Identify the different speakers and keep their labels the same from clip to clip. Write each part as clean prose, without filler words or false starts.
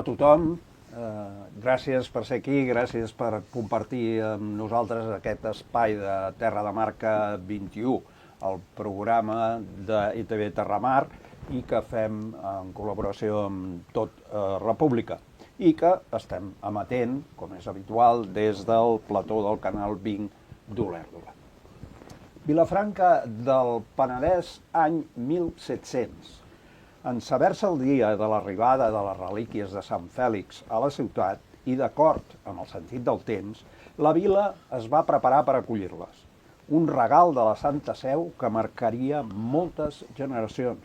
Speaker 1: a tothom, gràcies per ser aquí, gràcies per compartir amb nosaltres aquest espai de Terra de Marca 21, el programa d'ITV Terramar, i que fem en col·laboració amb Tot República, i que estem emetent, com és habitual, des del plató del canal 20 d'Olèrdola. Vilafranca del Penedès, any 1700. En saber-se el dia de l'arribada de les relíquies de Sant Fèlix a la ciutat i d'acord amb el sentit del temps, la vila es va preparar per acollir-les. Un regal de la Santa Seu que marcaria moltes generacions.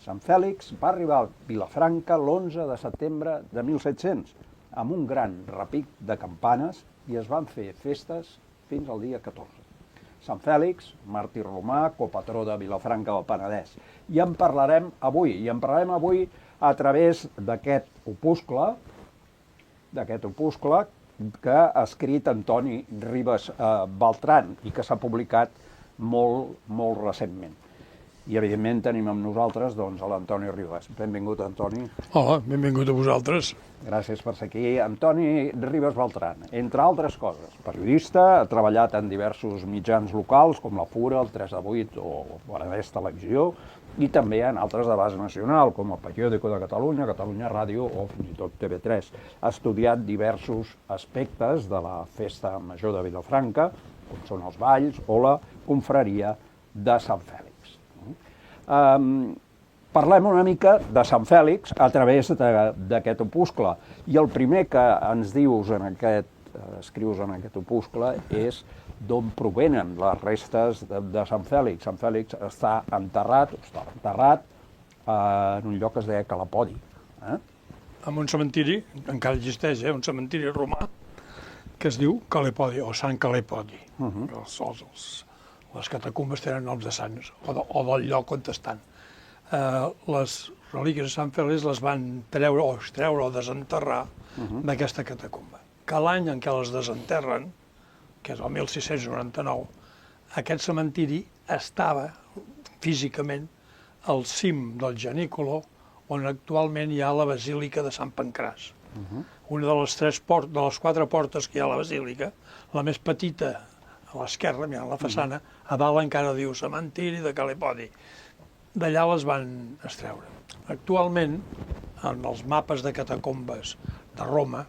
Speaker 1: Sant Fèlix va arribar a Vilafranca l'11 de setembre de 1700, amb un gran repic de campanes, i es van fer festes fins al dia 14. Sant Fèlix, màrtir romà, copatró de Vilafranca del Penedès. I en parlarem avui a través d'aquest opuscle que ha escrit Antoni Ribes Beltran i que s'ha publicat molt recentment. I, evidentment, tenim amb nosaltres l'Antoni Ribes. Benvingut, Antoni.
Speaker 2: Hola, benvingut a vosaltres.
Speaker 1: Gràcies per ser aquí. Antoni Ribes Beltran, entre altres coses, periodista, ha treballat en diversos mitjans locals, com la Fura, el 3 de 8 o Penedès Televisió, i també en altres de base nacional, com el Periódico de Catalunya, Catalunya Ràdio o fins i tot TV3. Ha estudiat diversos aspectes de la Festa Major de Vilafranca, com són els balls o la confraria de Sant Fèlix. Parlem una mica de Sant Fèlix a través d'aquest opuscle. I el primer que ens dius escrius en aquest opuscle és d'on provenen les restes de Sant Fèlix. Sant Fèlix està enterrat en un lloc que es deia Calepodi.
Speaker 2: En un cementiri, encara existeix, un cementiri romà, que es diu Calepodi, o Sant Calepodi. Les catacumbes tenen noms de sants, o del lloc on estan. Les relíquies de Sant Fèlix les van extreure o desenterrar d'aquesta catacumba. Que l'any en què les desenterren, que és el 1699, aquest cementiri estava físicament al cim del Genícolo, on actualment hi ha la Basílica de Sant Pancràs. Una de les 4 portes que hi ha a la Basílica, la més petita a l'esquerra, mirant la façana, a dalt encara diu cementiri de Calepodi. D'allà les van extreure. Actualment, en els mapes de catacombes de Roma,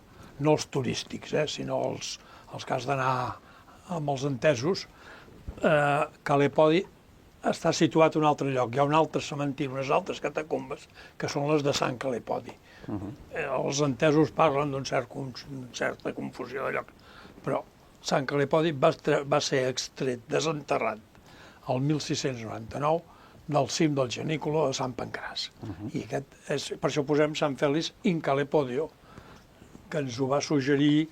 Speaker 2: no els turístics, sinó els que has d'anar amb els entesos, Calepodi està situat en un altre lloc. Hi ha un altre cementiri, unes altres catacombes, que són les de Sant Calepodi. Els entesos parlen d'una certa confusió de lloc, però Sant Calepodi va ser extret, desenterrat, el 1699, del cim del Genícolo a Sant Pancràs. I per això posem Sant Fèlix in Calepodio, que ens ho va suggerir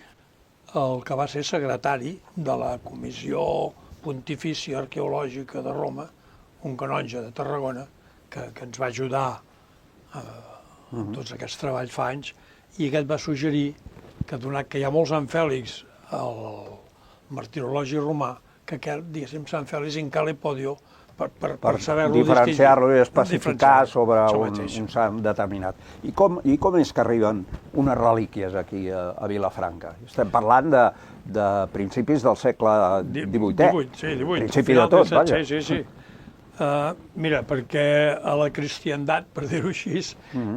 Speaker 2: el que va ser secretari de la Comissió Pontifícia Arqueològica de Roma, un canonge de Tarragona, que ens va ajudar a tots aquests treballs fa anys, i aquest va suggerir que, donat que hi ha molts Sant Fèlix al martirologi romà, que diguéssim Sant Fèlix in Calepodio, per saber-lo
Speaker 1: diferenciar-lo i especificar sobre un sant determinat. I com és que arriben unes relíquies aquí a Vilafranca? Estem parlant de principis del segle XVIII.
Speaker 2: Sí, XVIII.
Speaker 1: Principi de tot, vaja.
Speaker 2: Sí. Mira, perquè a la cristiandat, per dir-ho així,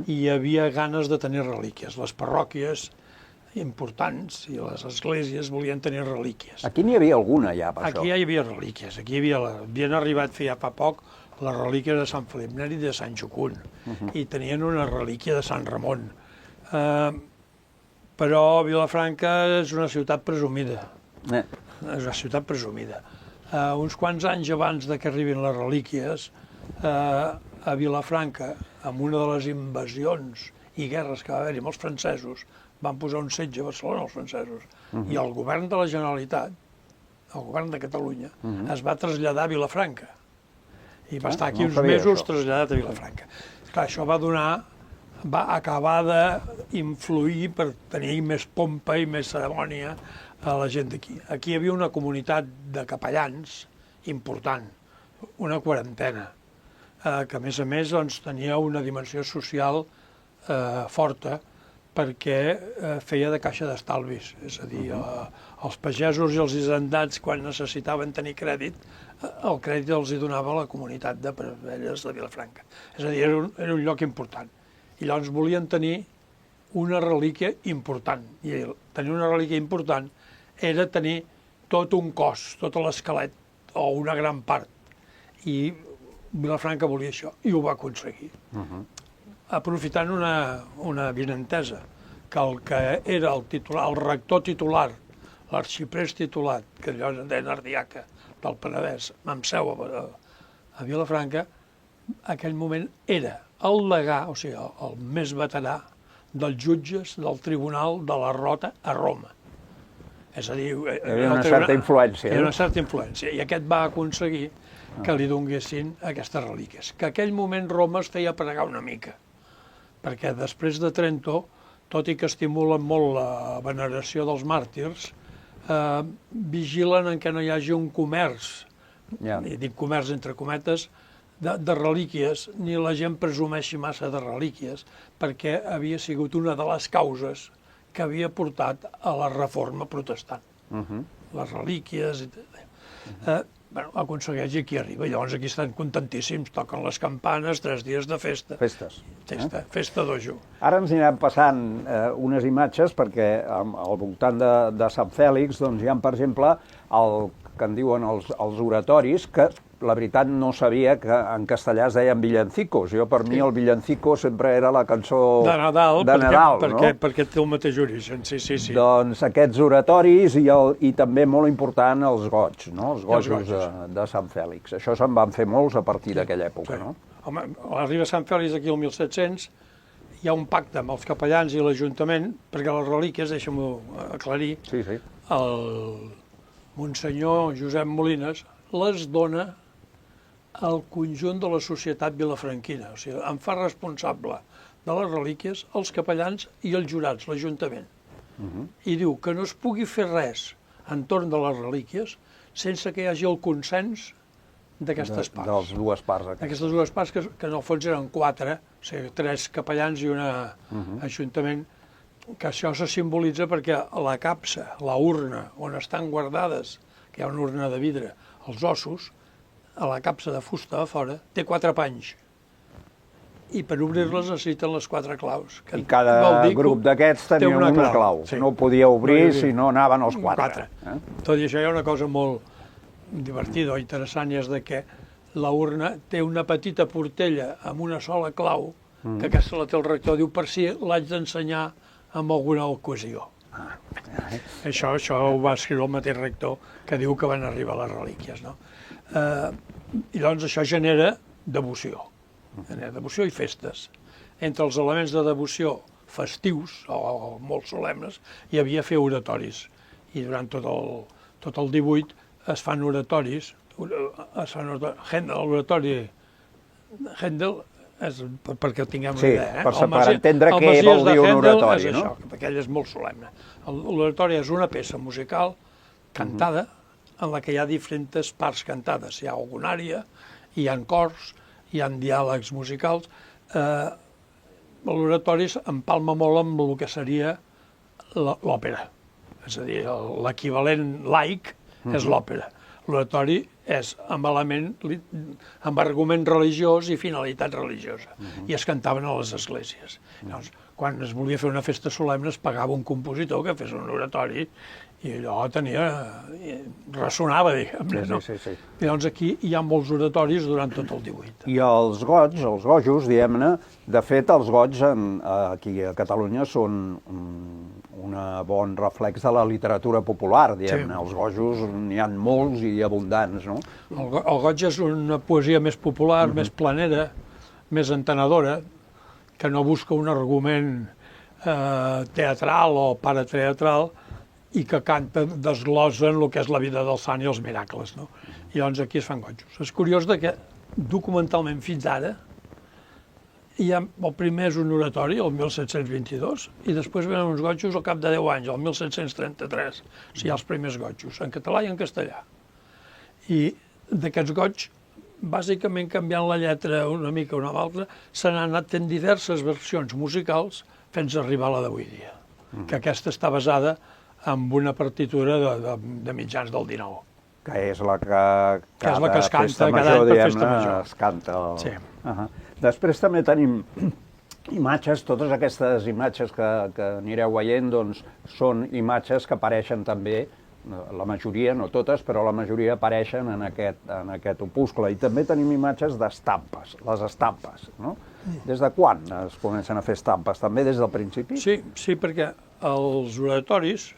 Speaker 2: hi havia ganes de tenir relíquies. Les parròquies importants i les esglésies volien tenir relíquies.
Speaker 1: Aquí n'hi havia alguna ja, per això.
Speaker 2: Aquí ja hi havia relíquies. Aquí havien arribat fa poc les relíquies de Sant Felip Neri i de Sant Jocund, i tenien una relíquia de Sant Ramon. Però Vilafranca és una ciutat presumida. És una ciutat presumida. Uns quants anys abans que arribin les relíquies, a Vilafranca, amb una de les invasions i guerres que va haver-hi amb els francesos, van posar un setge a Barcelona els francesos, i el govern de la Generalitat, el govern de Catalunya, es va traslladar a Vilafranca. I va estar aquí uns mesos traslladat a Vilafranca. Clar, això va acabar d'influir per tenir més pompa i més cerimònia a la gent d'aquí. Aquí hi havia una comunitat de capellans important, una quarantena, que a més tenia una dimensió social forta, perquè feia de caixa d'estalvis, és a dir, els pagesos i els hisendats, quan necessitaven tenir crèdit, el crèdit els hi donava la comunitat de Parelles de Vilafranca. És a dir, era un lloc important. I llavors volien tenir una relíquia important. I tenir una relíquia important era tenir tot un cos, tot l'esquelet, o una gran part. I Vilafranca volia això, i ho va aconseguir. Aprofitant una avinentesa, que el que era el titular, el rector titular, l'arxiprés titular, que allò es deia Ardiaca, del Penedès, amb seu a Vilafranca, en aquell moment era el degà, o sigui, el més veterà dels jutges del Tribunal de la Rota a Roma. És a dir,
Speaker 1: hi havia una certa influència.
Speaker 2: Hi havia una certa influència, i aquest va aconseguir que li donguessin aquestes relíquies. Que en aquell moment Roma es feia pregar una mica, perquè després de Trento, tot i que estimulen molt la veneració dels màrtirs, vigilen en què no hi hagi un comerç, i dic comerç entre cometes, de relíquies, ni la gent presumeixi massa de relíquies, perquè havia sigut una de les causes que havia portat a la reforma protestant. Les relíquies... aconsegueix i aquí arriba. Llavors aquí estan contentíssims, toquen les campanes, 3 dies de festa.
Speaker 1: Festes.
Speaker 2: Festa d'Ojo.
Speaker 1: Ara ens anirem passant unes imatges perquè al voltant de Sant Fèlix doncs, hi ha, per exemple, el que en diuen els oratoris, que la veritat no sabia que en castellà es deien villancicos. Jo, per mi, el villancico sempre era la cançó
Speaker 2: de Nadal, perquè té el mateix origen, sí.
Speaker 1: Doncs aquests oratoris i també molt important els goigs, no? Els gojos de Sant Fèlix. Això se'n van fer molts a partir d'aquella època, no?
Speaker 2: Home, arriba Sant Fèlix aquí el 1700, hi ha un pacte amb els capellans i l'Ajuntament, perquè les relíquies, deixa'm-ho aclarir, el Monsenyor Josep Molines les dona al conjunt de la societat vilafranquina. O sigui, em fa responsable de les relíquies els capellans i els jurats, l'Ajuntament. I diu que no es pugui fer res entorn de les relíquies sense que hi hagi el consens d'aquestes parts.
Speaker 1: De les dues parts.
Speaker 2: Aquestes dues parts, que en el fons eren 4, o sigui, 3 capellans i un ajuntament, que això se simbolitza perquè la capsa, la urna on estan guardades, que hi ha una urna de vidre, els ossos, a la capsa de fusta a fora, té 4 panys. I per obrir-les necessiten les 4 claus.
Speaker 1: I cada grup d'aquests tenia una clau. No ho podia obrir si no anaven els 4.
Speaker 2: Tot i això hi ha una cosa molt divertida o interessant, i és que la urna té una petita portella amb una sola clau, que aquesta la té el rector, diu, per si l'haig d'ensenyar amb alguna ocasió. Això ho va escriure el mateix rector, que diu que van arribar les relíquies, no? I doncs això genera devoció i festes. Entre els elements de devoció festius o molt solemnes hi havia fer oratoris, i durant tot el 18 es fan oratoris. L'oratori Händel, perquè tinguem una idea,
Speaker 1: per entendre què vol dir un oratori, no?
Speaker 2: Aquell és molt solemne. L'oratori és una peça musical cantada, en la que hi ha diferents parts cantades. Hi ha alguna ària, hi ha cors, hi ha diàlegs musicals. L'oratori empalma molt amb el que seria l'òpera. És a dir, l'equivalent laic és l'òpera. L'oratori és amb argument religiós i finalitat religiosa. I es cantaven a les esglésies. Llavors, quan es volia fer una festa solemne, es pagava un compositor que fes un oratori, i allò ressonava, diguem. I llavors aquí hi ha molts oratoris durant tot el 18.
Speaker 1: I els gojos, diguem-ne, de fet, els goigs aquí a Catalunya són un bon reflex de la literatura popular, diguem-ne. Els gojos n'hi ha molts i abundants, no?
Speaker 2: El goig és una poesia més popular, més planera, més entenedora, que no busca un argument teatral o parateatral, i que canta, desglosen el que és la vida del sant i els miracles, no? I llavors aquí es fan gojos. És curiós que documentalment fins ara el primer és un oratori, el 1722, i després venen uns gojos al cap de 10 anys, el 1733, o sigui, els primers gojos, en català i en castellà. I d'aquests goigs, bàsicament canviant la lletra una mica o una altra, s'han anat fent diverses versions musicals fins a arribar a la d'avui dia. Que aquesta està basada en una partitura de mitjans del 19.
Speaker 1: Que és la que
Speaker 2: és la que es canta
Speaker 1: festa
Speaker 2: cada
Speaker 1: major,
Speaker 2: any per festa
Speaker 1: diguem-ne,
Speaker 2: major.
Speaker 1: es canta.
Speaker 2: Sí.
Speaker 1: Després també tenim imatges, totes aquestes imatges que anireu veient, doncs, són imatges que apareixen també, la majoria, no totes, però la majoria apareixen en aquest opuscle. I també tenim imatges d'estampes, les estampes, no? Des de quan es comencen a fer estampes? També des del principi?
Speaker 2: Sí, perquè els oratoris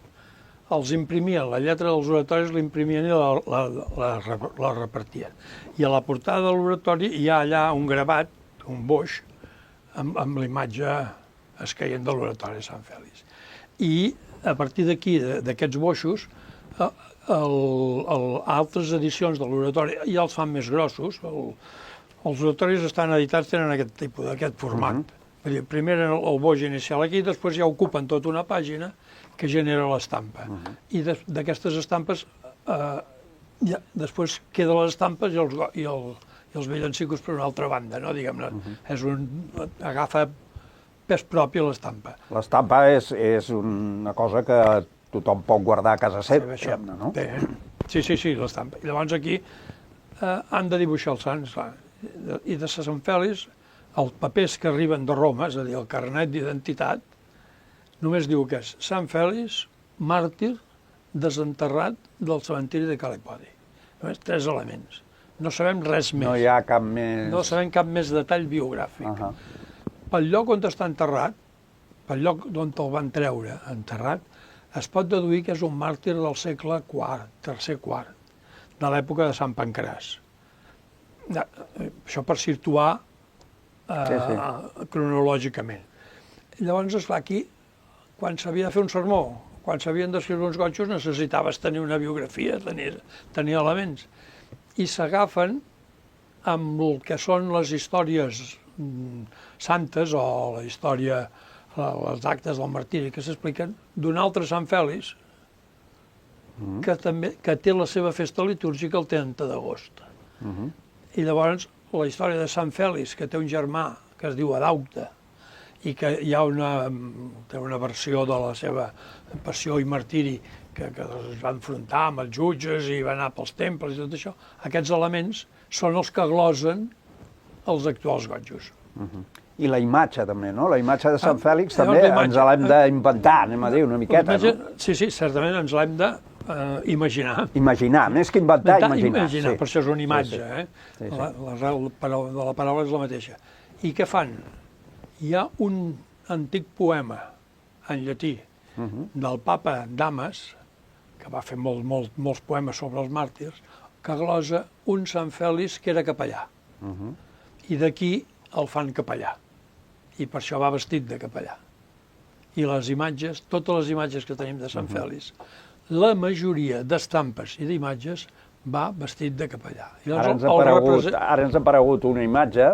Speaker 2: els imprimien, la lletra dels oratoris l'imprimien i la repartien. I a la portada de l'oratori hi ha allà un gravat, un boix, amb l'imatge escaient de l'oratori de Sant Fèlix. I a partir d'aquí, d'aquests boixos, altres edicions de l'oratori ja els fan més grossos. Els oratoris estan editats, tenen aquest tipus, d'aquest format. Primer el boix inicial aquí, després ja ocupen tota una pàgina que genera l'estampa. I d'aquestes estampes, després queden les estampes i els villancicos per una altra banda, no? Diguem-ne, agafa pes propi a l'estampa.
Speaker 1: L'estampa és una cosa que tothom pot guardar a casa seva, no?
Speaker 2: Sí, l'estampa. I llavors aquí han de dibuixar els sants, clar. I de Sant Fèlix, els papers que arriben de Roma, és a dir, el carnet d'identitat, només diu que és Sant Fèlix, màrtir, desenterrat del cementiri de Ca l'Epodi. Només 3 elements. No sabem res més.
Speaker 1: No hi ha cap més...
Speaker 2: No sabem cap més detall biogràfic. Pel lloc on està enterrat, pel lloc on el van treure enterrat, es pot deduir que és un màrtir del segle IV, tercer-quart, de l'època de Sant Pancràs. Això per situar cronològicament. Llavors, esclar, aquí, quan s'havia de fer un sermó, quan s'havien d'escriure uns gotxos, necessitaves tenir una biografia, tenir elements. I s'agafen amb el que són les històries santes o la història, les actes del martiri que s'expliquen d'un altre Sant Fèlix que té la seva festa litúrgica el 30 d'agost. I llavors la història de Sant Fèlix, que té un germà que es diu Adaucte i que hi ha una versió de la seva passió i martiri que es va enfrontar amb els jutges i va anar pels temples i tot això, aquests elements són els que glosen els actuals gotjos.
Speaker 1: I la imatge també, no? La imatge de Sant Fèlix també ens l'hem d'inventar, anem a dir, una miqueta, no?
Speaker 2: Sí, certament ens l'hem d'imaginar.
Speaker 1: Imaginar, més que inventar, imaginar.
Speaker 2: Per això és una imatge, l'arrel de la paraula és la mateixa. I què fan? Hi ha un antic poema en llatí del papa Damas, que va fer molts poemes sobre els màrtirs, que glosa un Sant Fèlix que era capellà. I d'aquí el fan capellà. I per això va vestit de capellà. I les imatges, totes les imatges que tenim de Sant Fèlix, la majoria d'estampes i d'imatges va vestit de capellà.
Speaker 1: Ara ens ha aparegut una imatge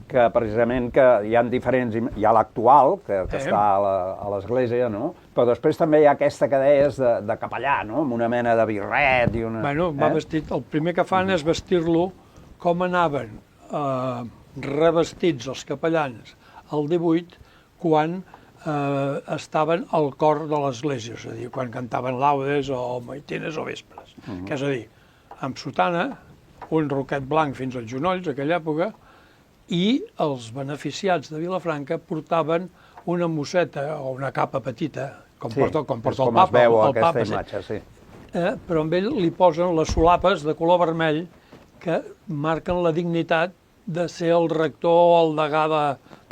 Speaker 1: que precisament hi ha diferents, hi ha l'actual, que està a l'església, no? Però després també hi ha aquesta que deies de capellà, no? Amb una mena de birret i una...
Speaker 2: Bueno, va vestit, el primer que fan és vestir-lo com anaven revestits els capellans al 18 quan estaven al cor de l'església, és a dir, quan cantaven laudes o maitines o vespres. Que és a dir, amb sotana, un roquet blanc fins als genolls, aquella època, i els beneficiats de Vilafranca portaven una mosseta o una capa petita, com porta el papa.
Speaker 1: Com es veu aquesta imatge, sí.
Speaker 2: Però amb ell li posen les solapes de color vermell que marquen la dignitat de ser el rector o el degà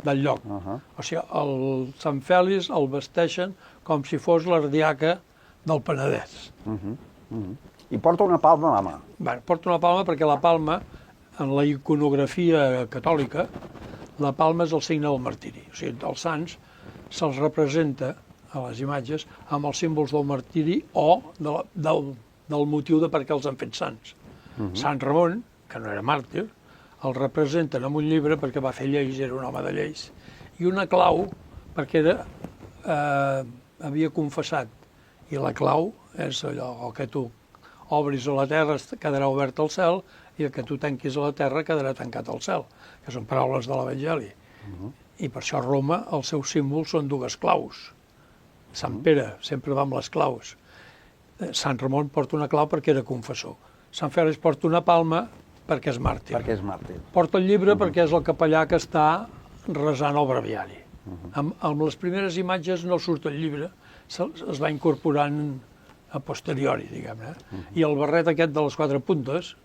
Speaker 2: del lloc. O sigui, el Sant Fèlix el vesteixen com si fos l'ardiaca del Penedès.
Speaker 1: I porta una palma a la mà.
Speaker 2: Porta una palma perquè la palma, en la iconografia catòlica, la palma és el signe del martiri. O sigui, els sants se'ls representa a les imatges amb els símbols del martiri o del motiu de per què els han fet sants. Sant Ramon, que no era màrtir, el representen en un llibre perquè va fer lleis, era un home de lleis, i una clau perquè havia confessat. I la clau és allò que tu obris a la terra quedarà obert al cel i el que tu tanquis a la terra quedarà tancat al cel, que són paraules de l'Evangeli. I per això a Roma els seus símbols són dues claus. Sant Pere sempre va amb les claus. Sant Ramon porta una clau perquè era confessor. Sant Fèlix porta una palma perquè és màrtir.
Speaker 1: Perquè és màrtir.
Speaker 2: Porta el llibre perquè és el capellà que està resant el breviari. Amb les primeres imatges no surt el llibre, es va incorporant a posteriori, diguem-ne. I el barret aquest de les 4 puntes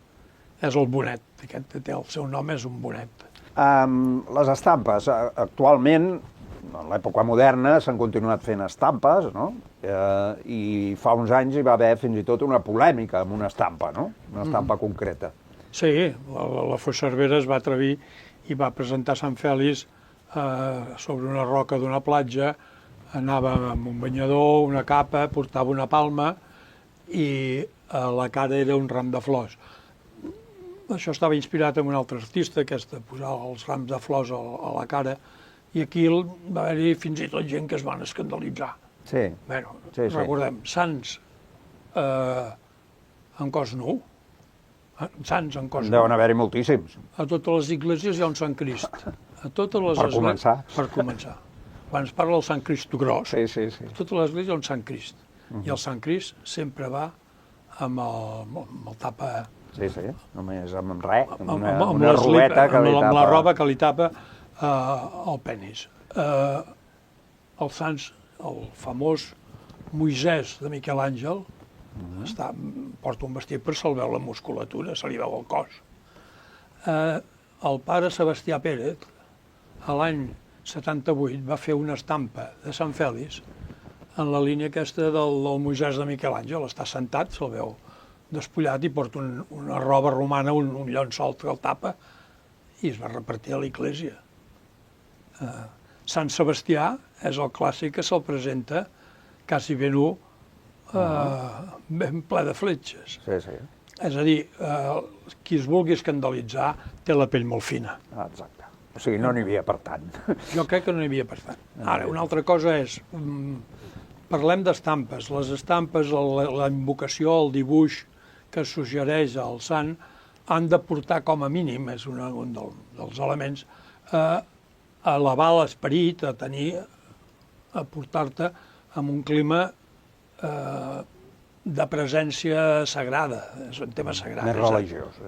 Speaker 2: és el bonet. Aquest té el seu nom, és un bonet.
Speaker 1: Les estampes, actualment, en l'època moderna, s'han continuat fent estampes, no? I fa uns anys hi va haver fins i tot una polèmica amb una estampa, no? Una estampa concreta.
Speaker 2: Sí, la Foixarvera es va atrevir i va presentar Sant Fèlix sobre una roca d'una platja, anava amb un banyador, una capa, portava una palma i a la cara era un ram de flors. Això estava inspirat en un altre artista, que és de posar els rams de flors a la cara, i aquí va haver-hi fins i tot gent que es van escandalitzar.
Speaker 1: Sí.
Speaker 2: Bueno,
Speaker 1: sí.
Speaker 2: Recordem, sants en cos nu, sants en cos nu.
Speaker 1: Deuen haver-hi moltíssims.
Speaker 2: A totes les esglésies hi ha un Sant Crist. A totes les
Speaker 1: Per començar.
Speaker 2: Per començar. Quan es parla del Sant Crist gros,
Speaker 1: Sí.
Speaker 2: a totes les esglésies hi ha un Sant Crist. I el Sant Crist sempre va amb el tapa...
Speaker 1: Sí, només amb res,
Speaker 2: amb
Speaker 1: una robeta que li tapa...
Speaker 2: Amb la roba que li tapa el penis. Els sants, el famós Moisès de Miquel Àngel, porta un vestit per se'l veu la musculatura, se li veu el cos. El pare Sebastià Pérez, a l'any 78, va fer una estampa de Sant Fèlix en la línia aquesta del Moisès de Miquel Àngel. Està sentat, se'l veu despullat i porta una roba romana, un llençol que el tapa, i es va repartir a l'església. Sant Sebastià és el clàssic que se'l presenta quasi ben ben ple de fletxes.
Speaker 1: Sí.
Speaker 2: És a dir, qui es vulgui escandalitzar té la pell molt fina.
Speaker 1: Exacte. O sigui, no n'hi havia per tant.
Speaker 2: Jo crec que no n'hi havia per tant. Ara, una altra cosa és, parlem d'estampes. Les estampes, la invocació, el dibuix que suggereix el sant, han de portar com a mínim, és un dels elements, a elevar l'esperit, a portar-te en un clima de presència sagrada, és un tema sagrat.
Speaker 1: Més religiós,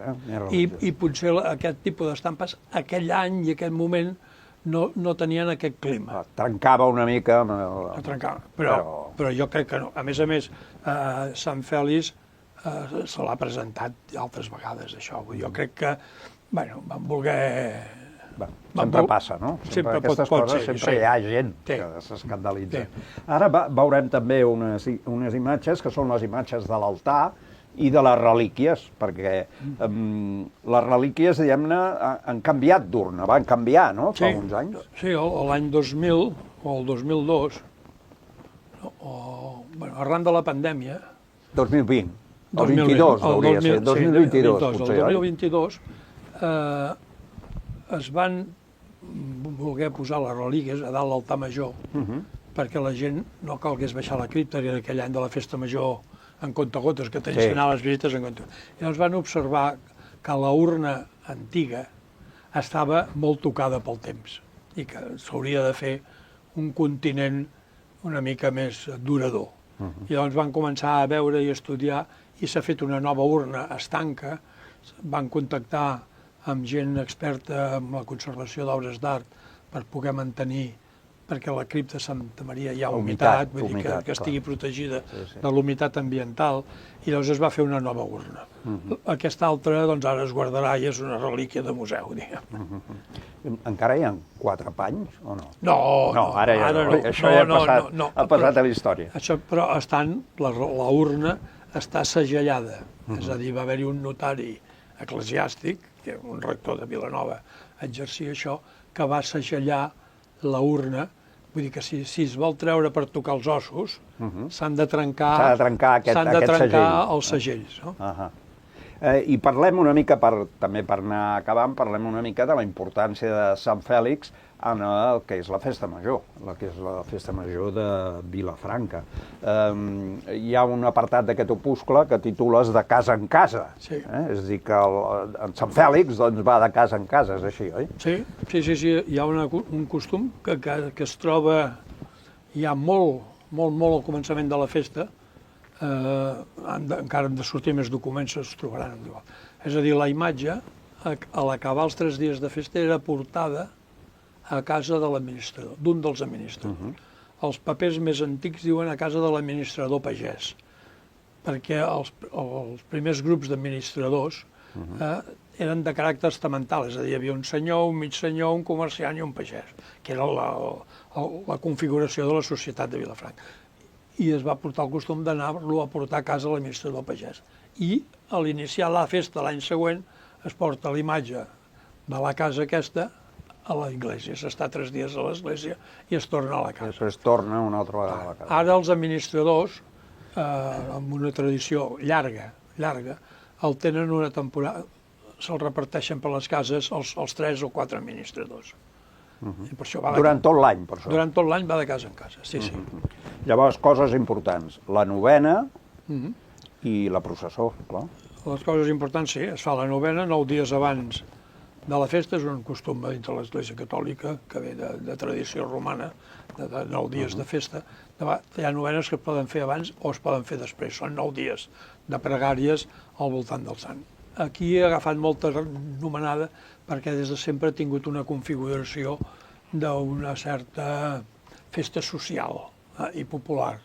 Speaker 2: I potser aquest tipus d'estampes, aquell any i aquell moment, no tenien aquest clima.
Speaker 1: Trencava una mica amb
Speaker 2: Trencava, però jo crec que no. A més, Sant Fèlix se l'ha presentat altres vegades, això. Jo crec que, van voler...
Speaker 1: Sempre passa, no?
Speaker 2: Sempre
Speaker 1: aquestes coses sempre hi ha gent que s'escandalitza. Ara veurem també unes imatges que són les imatges de l'altar i de les relíquies, perquè les relíquies, diguem-ne, han canviat d'urna, van canviar, no?, fa uns anys.
Speaker 2: Sí, l'any 2000 o el 2002, arran de la pandèmia...
Speaker 1: 2020, el 22 hauria de ser, 2022 potser,
Speaker 2: oi? El 2022 es van voler posar les relíquies a dalt l'altar major perquè la gent no calgués baixar la cripta, era aquell any de la festa major en comptagotes, que tenies que anar a les visites en comptagotes. I llavors van observar que la urna antiga estava molt tocada pel temps i que s'hauria de fer un continent una mica més durador. I llavors van començar a veure i estudiar i s'ha fet una nova urna estanca, van contactar amb gent experta en la conservació d'obres d'art per poder mantenir, perquè a la cripta de Santa Maria hi ha humitat, vull dir que estigui protegida de l'humitat ambiental, i llavors es va fer una nova urna. Aquesta altra, doncs, ara es guardarà i és una relíquia de museu, diguem.
Speaker 1: Encara hi ha 4 panys, o no?
Speaker 2: No,
Speaker 1: ara ja no. Això ja ha passat a la història.
Speaker 2: Però la urna està segellada, és a dir, va haver-hi un notari eclesiàstic, que un rector de Vilanova exercia això, que va segellar la urna, vull dir que si es vol treure per tocar els ossos, s'han de trencar
Speaker 1: aquests segells.
Speaker 2: els segells. No?
Speaker 1: I parlem una mica, també per anar acabant, parlem una mica de la importància de Sant Fèlix en el que és la festa major, la que és la festa major de Vilafranca. Hi ha un apartat d'aquest opuscle que titules de casa en casa.
Speaker 2: Sí.
Speaker 1: És a dir, que en Sant Fèlix doncs, va de casa en casa, és així, oi?
Speaker 2: Sí. Hi ha un costum que es troba ja molt al començament de la festa. Encara han de sortir més documents, es trobaran. És a dir, la imatge, a l'acabar els 3 dies de festa, era portada a casa de l'administrador, d'un dels administradors. Els papers més antics diuen a casa de l'administrador pagès, perquè els primers grups d'administradors eren de caràcter estamental, és a dir, hi havia un senyor, un mig senyor, un comerciant i un pagès, que era la configuració de la societat de Vilafranca. I es va portar el costum d'anar-lo a portar a casa l'administrador pagès. I a l'iniciar la festa l'any següent es porta l'imatge de la casa aquesta a l'església. S'està 3 dies a l'església i es torna a la casa.
Speaker 1: Després torna una altra vegada a la casa.
Speaker 2: Ara els administradors, amb una tradició llarga, el tenen una temporada, se'l reparteixen per les cases els 3 o 4 administradors. I per això
Speaker 1: Durant tot l'any, per això.
Speaker 2: Durant tot l'any va de casa en casa, sí.
Speaker 1: Llavors, coses importants. La novena i la processó, clar.
Speaker 2: Les coses importants, sí, es fa la novena 9 dies abans de la festa, és un costum dintre l'Església Catòlica que ve de tradició romana, de 9 dies de festa. Hi ha novenes que es poden fer abans o es poden fer després. Són 9 dies de pregàries al voltant del sant. Aquí he agafat molta nomenada perquè des de sempre ha tingut una configuració d'una certa festa social i popular.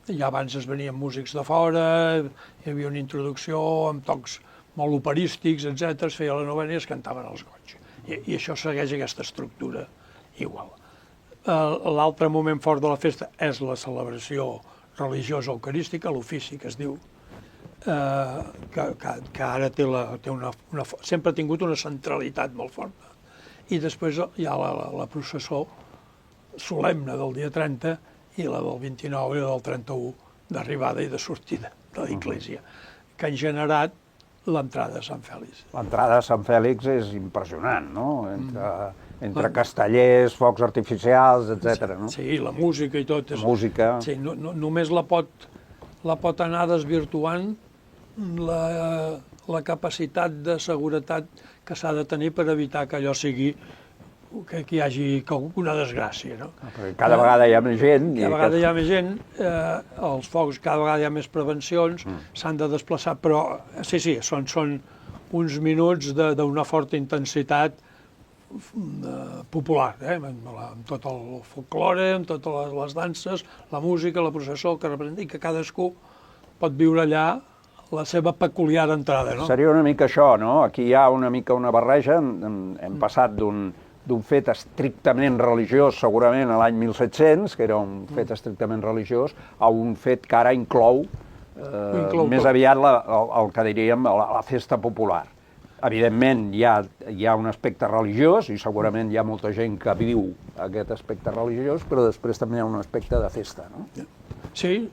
Speaker 2: Ja abans es venien músics de fora, hi havia una introducció amb tocs molt operístics, etc. Es feia la novena i es cantaven els goigs. I això segueix aquesta estructura igual. L'altre moment fort de la festa és la celebració religiosa eucarística, l'ofici que es diu, que ara sempre ha tingut una centralitat molt forta. I després hi ha la processó solemne del dia 30 i la del 29 i la del 31 d'arribada i de sortida de l'església, que han generat l'entrada a Sant Fèlix.
Speaker 1: L'entrada a Sant Fèlix és impressionant, no? Entre castellers, focs artificials, etc. No?
Speaker 2: Sí, la música i tot.
Speaker 1: Música.
Speaker 2: Sí, només la pot anar desvirtuant la capacitat de seguretat que s'ha de tenir per evitar que allò sigui que hi hagi una desgràcia. No?
Speaker 1: Perquè cada vegada hi ha més gent.
Speaker 2: Cada vegada hi ha més gent, els focs cada vegada hi ha més prevencions, s'han de desplaçar, però sí, són uns minuts d'una forta intensitat popular, amb tot el folklore, amb totes les danses, la música, la processó, que representa, i que cadascú pot viure allà la seva peculiar entrada. No?
Speaker 1: Seria una mica això, no? Aquí hi ha una mica una barreja, hem passat d'un fet estrictament religiós, segurament a l'any 1700, que era un fet estrictament religiós, a un fet que ara inclou més aviat el que diríem la festa popular. Evidentment hi ha un aspecte religiós i segurament hi ha molta gent que viu aquest aspecte religiós, però després també hi ha un aspecte de festa, no?
Speaker 2: Sí,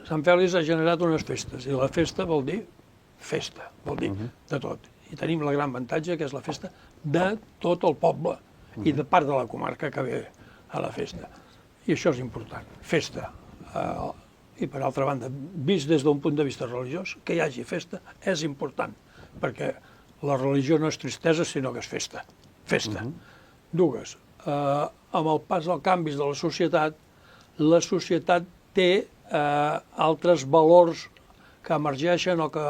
Speaker 2: Sant Fèlix ha generat unes festes i la festa vol dir festa, vol dir de tot. I tenim la gran avantatge que és la festa de tot el poble i de part de la comarca que ve a la festa. I això és important, festa. I per altra banda, vist des d'un punt de vista religiós, que hi hagi festa és important, perquè la religió no és tristesa, sinó que és festa. Festa. Dues, amb el pas dels canvis de la societat té altres valors que emergeixen o que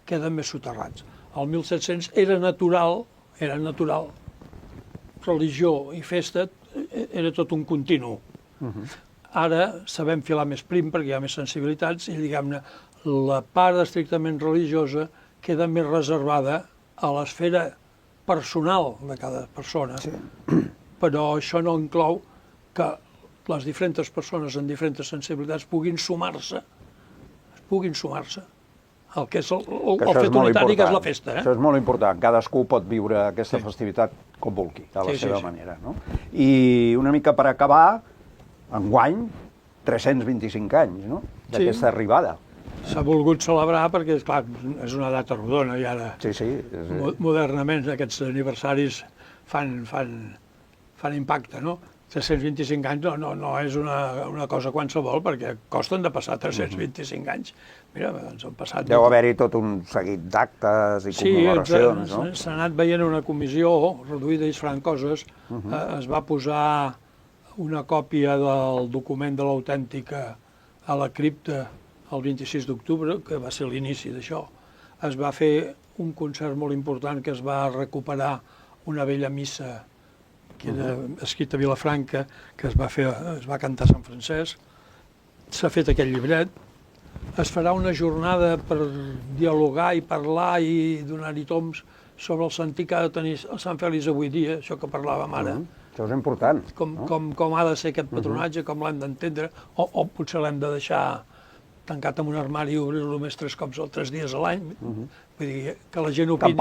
Speaker 2: queden més soterrats. Al 1700 era natural, religió i festa era tot un continu. Ara sabem filar més prim perquè hi ha més sensibilitats i, diguem-ne, la part estrictament religiosa queda més reservada a l'esfera personal de cada persona, però això no inclou que les diferents persones amb diferents sensibilitats puguin sumar-se el que és el fet unitari, que és la festa.
Speaker 1: Això és molt important. Cadascú pot viure aquesta festivitat com vulgui, de la seva manera. No? I una mica per acabar, enguany, 325 anys, no?, d'aquesta arribada.
Speaker 2: s'ha volgut celebrar perquè, clar, és una data rodona i ara
Speaker 1: Sí, sí.
Speaker 2: modernament aquests aniversaris fan impacte, no? 325 anys no és una cosa qualsevol, perquè costen de passar 325 anys. Mira, ens han passat...
Speaker 1: Deu haver-hi tot un seguit d'actes i commemoracions, no?
Speaker 2: Sí, s'ha anat veient una comissió reduïda i es faran coses. Es va posar una còpia del document de l'autèntica a la cripta el 26 d'octubre, que va ser l'inici d'això. Es va fer un concert molt important, que es va recuperar una vella missa que era escrita a Vilafranca, que es va cantar a Sant Francesc. S'ha fet aquest llibret. Es farà una jornada per dialogar i parlar i donar-hi toms sobre el sentit que ha de tenir el Sant Fèlix avui dia, això que parlàvem ara.
Speaker 1: Això és important.
Speaker 2: Com ha de ser aquest patronatge, com l'hem d'entendre, o potser l'hem de deixar tancat en un armari i obrir-lo només 3 cops o 3 dies a l'any. Vull dir, que la gent opini.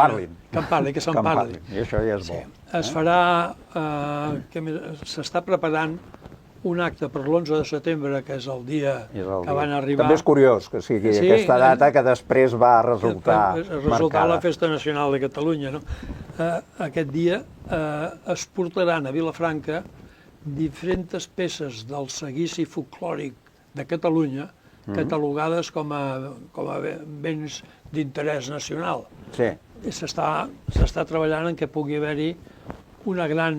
Speaker 1: Que en parlin.
Speaker 2: Que se'n parli.
Speaker 1: I això ja és bo.
Speaker 2: Es farà, s'està preparant un acte per l'11 de setembre, que és el dia que van arribar...
Speaker 1: També és curiós que sigui aquesta data que després va resultar marcada.
Speaker 2: La Festa Nacional de Catalunya, no? Aquest dia es portaran a Vilafranca diferents peces del seguici folclòric de Catalunya catalogades com a béns d'interès nacional.
Speaker 1: Sí.
Speaker 2: S'està treballant en què pugui haver-hi una gran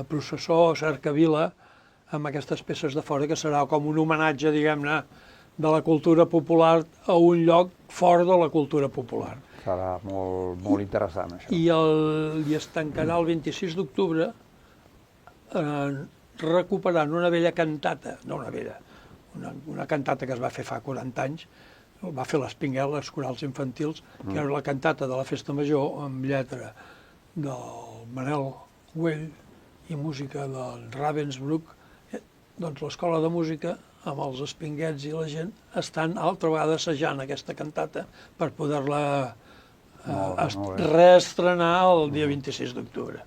Speaker 2: processó o cercavila amb aquestes peces de fora, que serà com un homenatge, diguem-ne, de la cultura popular a un lloc fort de la cultura popular.
Speaker 1: Serà molt interessant, això.
Speaker 2: I es tancarà el 26 d'octubre recuperant una vella cantata, no una vella, una cantata que es va fer fa 40 anys, va fer l'Espinguel, les corals infantils, que era la cantata de la Festa Major amb lletra del Manel Güell i música del Ravensbrück. Doncs l'escola de música, amb els espinguets i la gent, estan altra vegada assajant aquesta cantata per poder-la reestrenar el dia 26 d'octubre.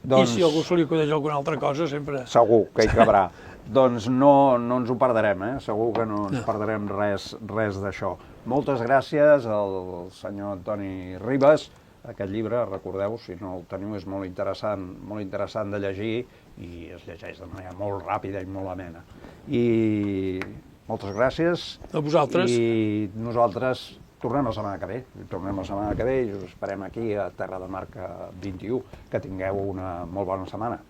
Speaker 2: I si algú se li acudeix alguna altra cosa, sempre...
Speaker 1: Segur que hi cabrà. Doncs no ens ho perdrem, segur que no ens perdrem res d'això. Moltes gràcies al senyor Antoni Ribas. Aquest llibre, recordeu, si no el teniu, és molt interessant de llegir i es llegeix de manera molt ràpida i molt amena. I moltes gràcies.
Speaker 2: A vosaltres.
Speaker 1: I nosaltres tornem la setmana que ve. Tornem la setmana que ve i us esperem aquí a Terra de Marca 21. Que tingueu una molt bona setmana.